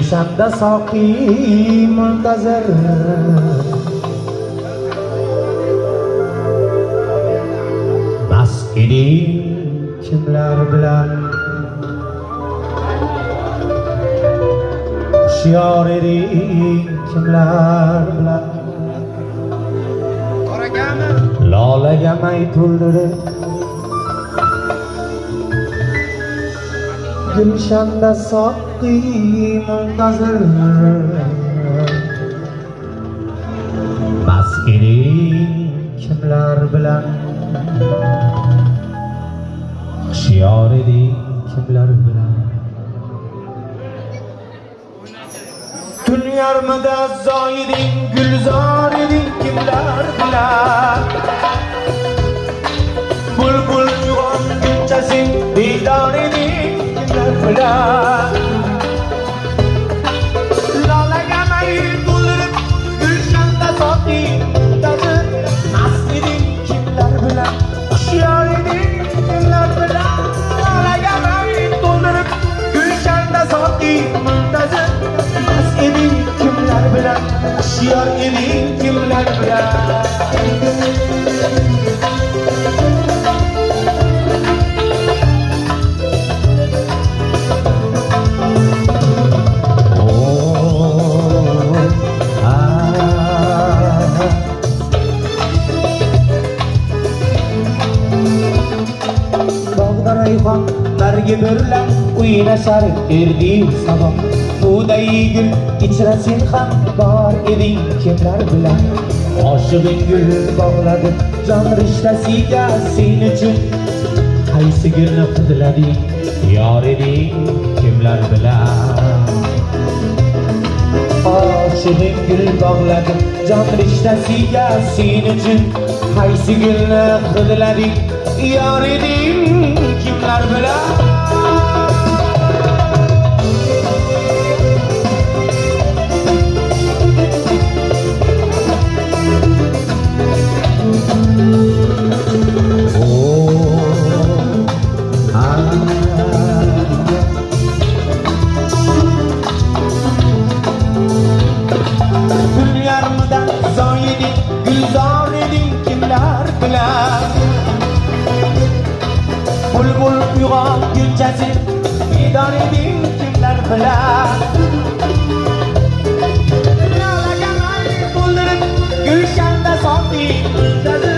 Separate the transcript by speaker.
Speaker 1: Gulshanda soqi muntazir mast eding kimlar bilan hushyor eding kimlar bilan lolaga may to'ldirib Gulshanda soqi muntazir mast eding kimlar bilan hushyor eding kimlar bilan tun yarmida zoiding gulzor eding kimlar bilan bulbul uyg'onguncha sen bedor eding kimlar bilan lolaga may to'ldirib Gulshanda soqi muntazir mast eding kimlar bilan hushyor eding kimlar bilan lolaga may to'ldirib Gulshanda soqi muntazir mast eding kimlar bilan hushyor eding kimlar bilan Nargi birlan o'ynashar erdi sabah buday gul ichra sen ham bor eding kimlar bilan oshig'ing gul bog'ladi jon rishtasiga sen uchun qaysi gulni qidlading yor eding kimlar bilan oshig'ing gul bog'ladi jon rishtasiga sen uchun qaysi gulni qidlading yor eding kimlar bilan tun yarmida zoiding gulzor eding kimlar bilan bulbul uyg'onguncha sen bedor eding kimlar bilan lolaga may to'ldirib Gulshanda soqi muntazir